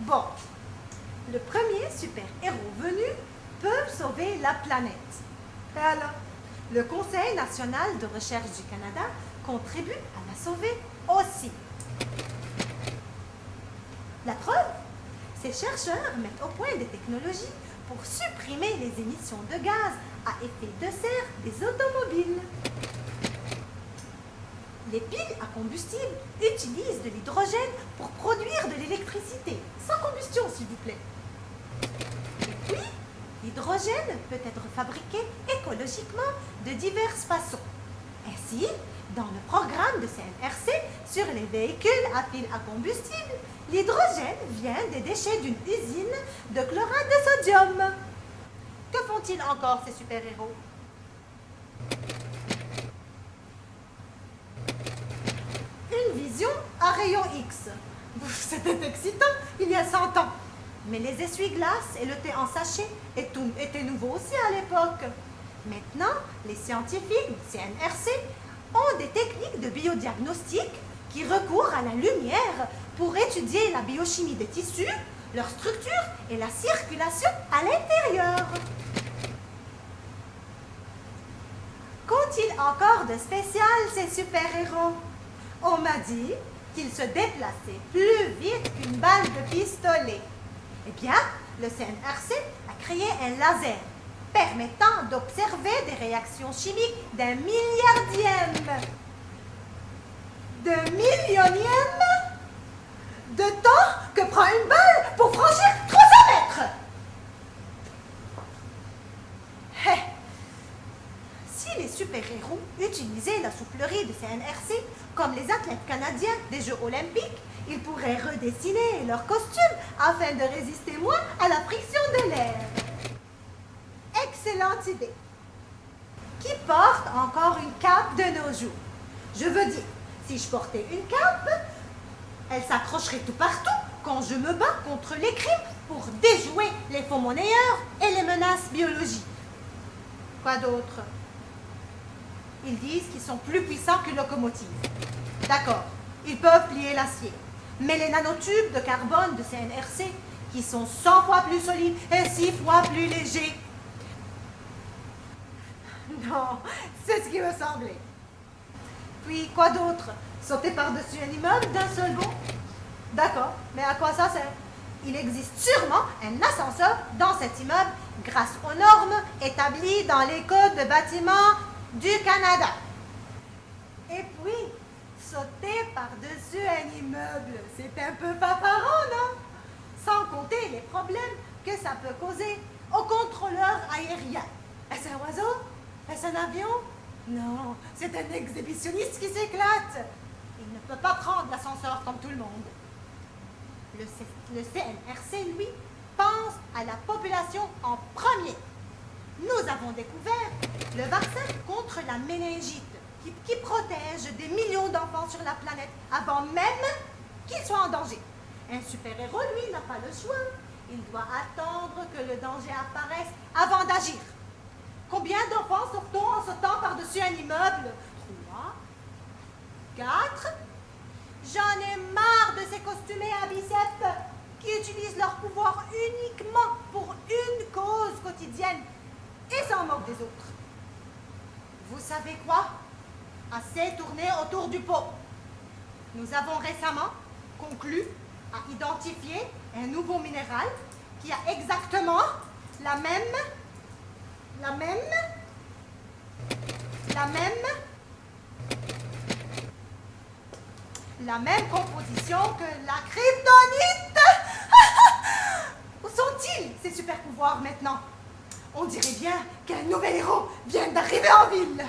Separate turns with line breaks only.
Bon, le premier super-héros venu peut sauver la planète. Et alors, le Conseil national de recherche du Canada contribue à la sauver aussi. La preuve, ces chercheurs mettent au point des technologies pour supprimer les émissions de gaz à effet de serre des automobiles. Les piles à combustible utilisent de l'hydrogène pour produire de l'électricité, sans combustion s'il vous plaît. Et puis, l'hydrogène peut être fabriqué écologiquement de diverses façons. Ainsi, dans le programme de CNRC sur les véhicules à piles à combustible, l'hydrogène vient des déchets d'une usine de chlorate de sodium. Que font-ils encore ces super-héros? Une vision à rayon X. C'était excitant il y a 100 ans. Mais les essuie-glaces et le thé en sachet étaient nouveaux aussi à l'époque. Maintenant, les scientifiques du CNRC ont des techniques de biodiagnostic qui recourent à la lumière pour étudier la biochimie des tissus, leur structure et la circulation à l'intérieur. Qu'ont-ils encore de spécial, ces super-héros? On m'a dit qu'ils se déplaçaient plus vite qu'une balle de pistolet. Eh bien, le CNRC a créé un laser permettant d'observer des réactions chimiques d'un milliardième, de millionième de temps que prend une balle pour franchir 300 mètres. Hey. Si les super-héros utilisaient la soufflerie de CNRC comme les athlètes canadiens des Jeux olympiques, ils pourraient redessiner leur costume afin de résister moins à la friction de l'air. Excellente idée. Qui porte encore une cape de nos jours? Je veux dire, si je portais une cape, elle s'accrocherait tout partout quand je me bats contre les crimes pour déjouer les faux monnayeurs et les menaces biologiques. Quoi d'autre? Ils disent qu'ils sont plus puissants qu'une locomotive. D'accord, ils peuvent plier l'acier. Mais les nanotubes de carbone de CNRC, qui sont 100 fois plus solides et 6 fois plus légers. Non, c'est ce qui me semblait. Puis, quoi d'autre? Sauter par-dessus un immeuble d'un seul bond? D'accord, mais à quoi ça sert? Il existe sûrement un ascenseur dans cet immeuble grâce aux normes établies dans les codes de bâtiments du Canada. Et puis, sauter par-dessus un immeuble, c'est un peu paparant, non? Sans compter les problèmes que ça peut causer aux contrôleurs aériens. Est-ce un oiseau? Est-ce un avion? Non, c'est un exhibitionniste qui s'éclate. Il ne peut pas prendre l'ascenseur comme tout le monde. Le CNRC, lui, pense à la population en premier. Nous avons découvert le vaccin contre la méningite qui protège des millions d'enfants sur la planète avant même qu'ils soient en danger. Un super-héros, lui, n'a pas le choix. Il doit attendre que le danger apparaisse avant d'agir. Combien d'enfants sauve-t-on en sautant par-dessus un immeuble? 3, 4. J'en ai marre de ces costumés à biceps qui utilisent leur pouvoir uniquement pour une cause quotidienne et s'en moquent des autres. Vous savez quoi? Assez tourné autour du pot. Nous avons récemment conclu à identifier un nouveau minéral qui a exactement la même composition que la kryptonite. Où sont-ils, ces super pouvoirs maintenant? On dirait bien qu'un nouvel héros vient d'arriver en ville.